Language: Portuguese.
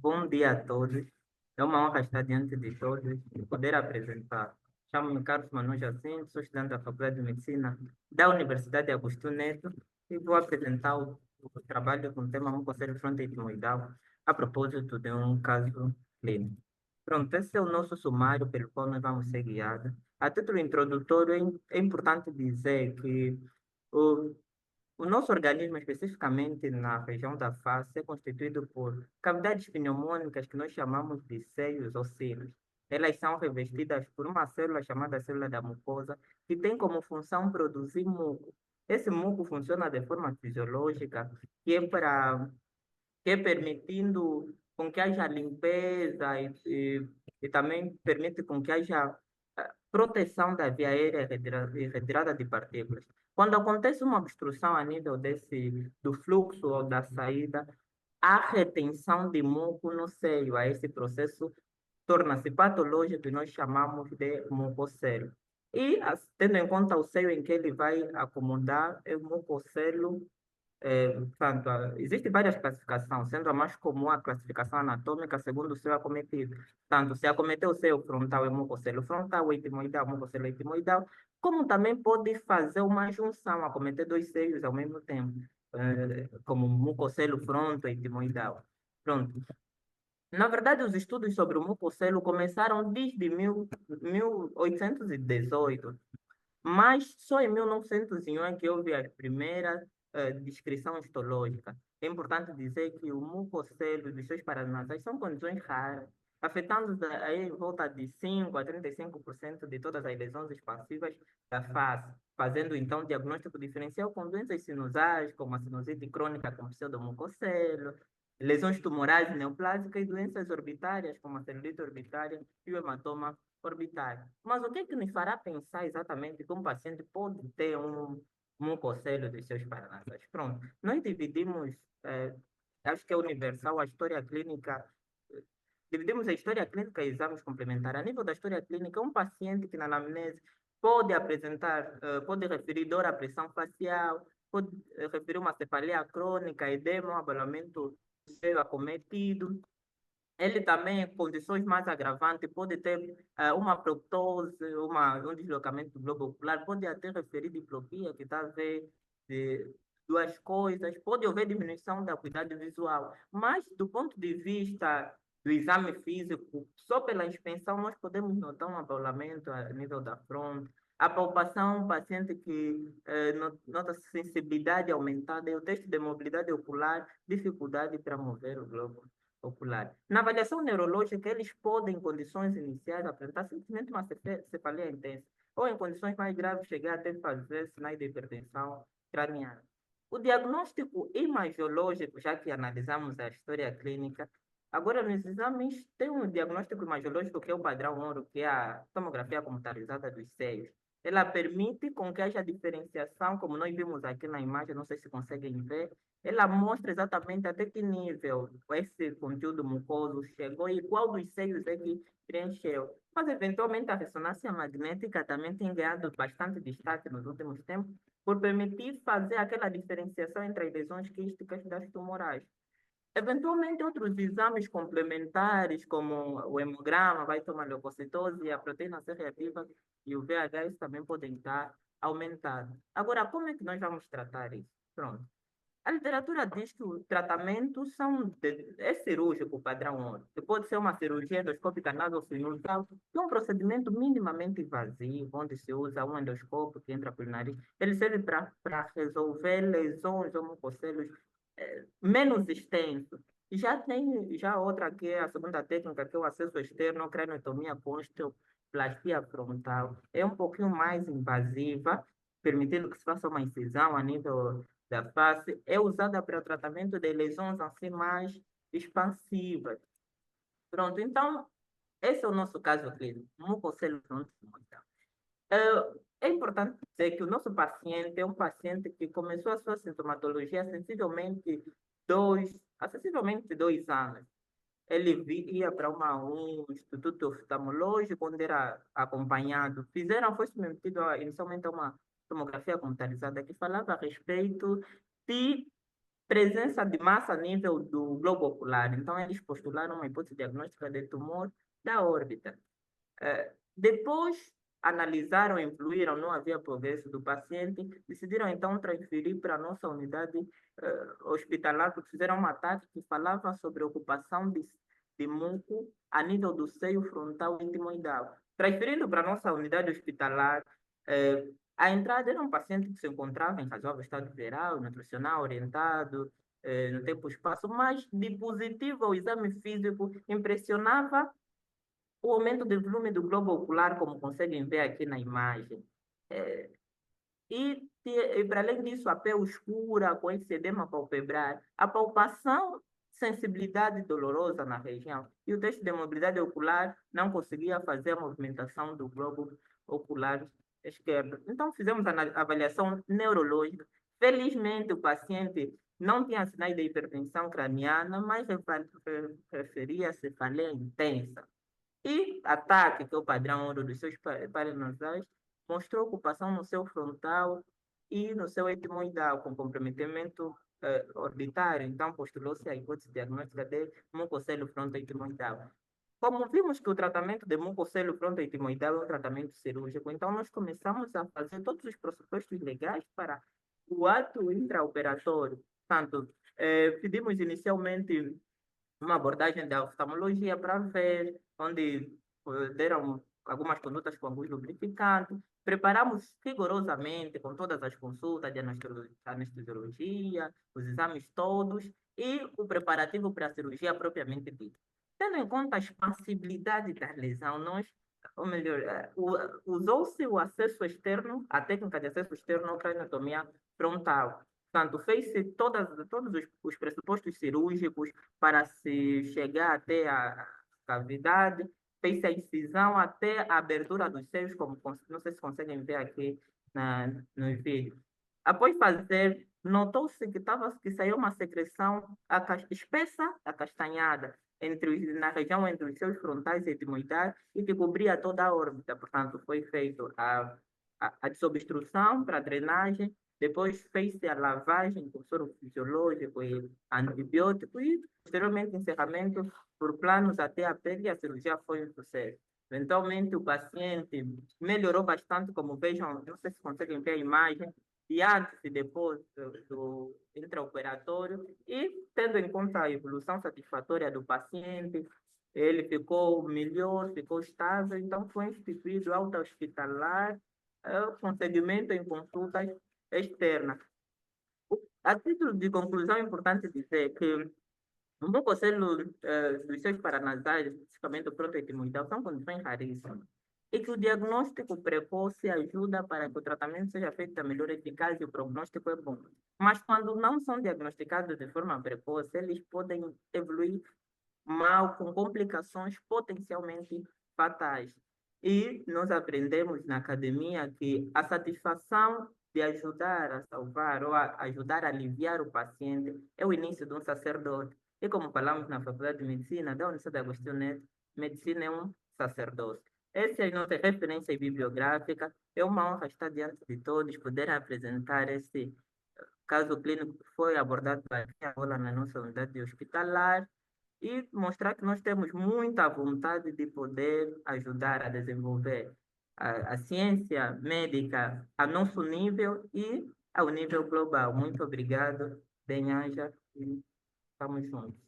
Bom dia a todos. É uma honra estar diante de todos e poder apresentar. Chamo-me Carlos Manu Jacinto, sou estudante da Faculdade de Medicina da Universidade Agostinho Neto e vou apresentar o trabalho com o tema mucoceles frontoetimoidal a propósito de um caso clínico. Pronto, esse é o nosso sumário pelo qual nós vamos ser guiados. A título introdutório, é importante dizer que o o nosso organismo, especificamente na região da face, é constituído por cavidades pneumônicas que nós chamamos de seios ou cilos. Elas são revestidas por uma célula chamada célula da mucosa, que tem como função produzir muco. Esse muco funciona de forma fisiológica, que é para que é permitindo com que haja limpeza e também permite com que haja proteção da via aérea e retirada de partículas. Quando acontece uma obstrução a nível do fluxo ou da saída, há retenção de muco no seio. A esse processo torna-se patológico e nós chamamos de mucocele. E, tendo em conta o seio em que ele vai acomodar, é o mucocelo portanto, existe várias classificações, sendo a mais comum a classificação anatômica segundo o seu acometido. Tanto se acometeu o seio frontal, é mucocelo frontal, o etimoidal, mucocelo etimoidal, como também pode fazer uma junção, acometer dois seios ao mesmo tempo, como mucocelo fronto etimoidal. Pronto. Na verdade, os estudos sobre o mucocelo começaram desde 1818, mas só em 1901 é que houve a primeira descrição histológica. É importante dizer que o mucocelo e os seus paranasais são condições raras, afetando aí em volta de 5 a 35% de todas as lesões expansivas da face, fazendo então diagnóstico diferencial com doenças sinusais, como a sinusite crônica com pseudomucocelo, lesões tumorais neoplásicas e doenças orbitárias, como a celulite orbitária e o hematoma orbitário. Mas o que é que nos fará pensar exatamente que um paciente pode ter um mucocelo dos seus paranasais? Pronto, nós dividimos, acho que é universal, a história clínica, dividimos a história clínica em exames complementares. A nível da história clínica, um paciente que na anamnese pode apresentar, pode referir dor à pressão facial, pode referir uma cefalia crônica, edema, um abalamento do seio acometido, ele também, em condições mais agravantes, pode ter uma proptose, um deslocamento do globo ocular, pode até referir diplopia, que está a ver de duas coisas, pode haver diminuição da acuidade visual, mas do ponto de vista do exame físico, só pela inspeção nós podemos notar um abaulamento a nível da fronte, a palpação, paciente que nota sensibilidade aumentada, e o teste de mobilidade ocular, dificuldade para mover o globo ocular. Na avaliação neurológica, eles podem, em condições iniciais, apresentar simplesmente uma cefalia intensa, ou em condições mais graves, chegar até fazer sinais de hipertensão craniana. O diagnóstico imagiológico, já que analisamos a história clínica, agora nos exames tem um diagnóstico imagiológico que é o padrão ouro, que é a tomografia computadorizada dos seios. Ela permite com que haja diferenciação, como nós vimos aqui na imagem, não sei se conseguem ver, ela mostra exatamente até que nível esse conteúdo mucoso chegou e qual dos seios é que preencheu. Mas, eventualmente, a ressonância magnética também tem ganhado bastante destaque nos últimos tempos por permitir fazer aquela diferenciação entre as lesões quísticas das tumorais. Eventualmente, outros exames complementares, como o hemograma, vai tomar leucocitose e a proteína C reativa e o VHS também podem estar aumentados. Agora, como é que nós vamos tratar isso? Pronto. A literatura diz que os tratamentos é cirúrgico padrão ouro. Que pode ser uma cirurgia endoscópica nasofaringal, que é um procedimento minimamente invasivo, onde se usa um endoscópio que entra pelo nariz. Ele serve para resolver lesões ou mucocelos menos extensos. Já outra, que é a segunda técnica, que é o acesso externo, craniotomia com osteoplastia frontal. É um pouquinho mais invasiva, permitindo que se faça uma incisão a nível da face, é usada para o tratamento de lesões assim mais expansivas. Pronto, então, esse é o nosso caso clínico, mucocelo frontal. É importante dizer que o nosso paciente é um paciente que começou a sua sintomatologia há sensivelmente 2 anos. Ele ia para um instituto oftalmológico, onde era acompanhado. Foi submetido inicialmente a uma tomografia computadorizada que falava a respeito de presença de massa a nível do globo ocular. Então, eles postularam uma hipótese diagnóstica de tumor da órbita. Depois, analisaram, incluíram, não havia progresso do paciente, decidiram então transferir para a nossa unidade hospitalar, porque fizeram um ataque que falava sobre ocupação de muco a nível do seio frontal etimoidal. Transferindo para a nossa unidade hospitalar, a entrada era um paciente que se encontrava em razoável estado geral, nutricional, orientado, no tempo e espaço, mas de positivo ao exame físico impressionava o aumento do volume do globo ocular, como conseguem ver aqui na imagem. É, e para além disso, a pele escura, com esse edema palpebral, a palpação, sensibilidade dolorosa na região. E o teste de mobilidade ocular não conseguia fazer a movimentação do globo ocular esquerdo. Então, fizemos a avaliação neurológica. Felizmente, o paciente não tinha sinais de hipertensão craniana, mas referia a cefaleia intensa. E ataque, que é o padrão ouro dos seus paranasais, mostrou ocupação no seu frontal e no seu etimoidal, com comprometimento orbitário. Então, postulou-se a hipótese diagnóstica de mucocélio frontoetimoidal. Como vimos que o tratamento de mucocélio frontoetimoidal é um tratamento cirúrgico, então nós começamos a fazer todos os pressupostos legais para o ato intraoperatório. Portanto, pedimos inicialmente uma abordagem da oftalmologia para ver, onde deram algumas condutas com alguns lubrificantes. Preparamos rigorosamente com todas as consultas de anestesiologia, os exames todos e o preparativo para a cirurgia propriamente dita. Tendo em conta a expansibilidade da lesão, nós, ou melhor, usou-se o acesso externo, a técnica de acesso externo à craniotomia frontal. Portanto, fez-se todos os pressupostos cirúrgicos para se chegar até a cavidade, fez-se a incisão até a abertura dos seios, como não sei se conseguem ver aqui no vídeo. Após fazer, notou-se que saiu uma secreção espessa, acastanhada, na região entre os seios frontais e etimoidais e que cobria toda a órbita. Portanto, foi feita a desobstrução para a drenagem, depois fez-se a lavagem com soro fisiológico e antibiótico e, posteriormente, encerramento por planos até a pele e a cirurgia foi um sucesso. Eventualmente, o paciente melhorou bastante, como vejam, não sei se conseguem ver a imagem, de antes e depois do intraoperatório, e tendo em conta a evolução satisfatória do paciente, ele ficou melhor, ficou estável, então foi instituído alta hospitalar, com segmento em consultas externas. A título de conclusão, é importante dizer que o mucocélio dos seus paranasais, especificamente o protoetimoidal, são condições raríssimas e que o diagnóstico precoce ajuda para que o tratamento seja feito da melhor eficácia e o prognóstico é bom. Mas quando não são diagnosticados de forma precoce, eles podem evoluir mal, com complicações potencialmente fatais. E nós aprendemos na academia que a satisfação de ajudar a salvar ou a ajudar a aliviar o paciente é o início de um sacerdote. E como falamos na Faculdade de Medicina da Universidade de Agostinho Neto, medicina é um sacerdócio. Essa é a nossa referência bibliográfica. É uma honra estar diante de todos, poder apresentar esse caso clínico que foi abordado agora na nossa unidade hospitalar e mostrar que nós temos muita vontade de poder ajudar a desenvolver a ciência médica a nosso nível e ao nível global. Muito obrigado, Benhaja, e estamos juntos.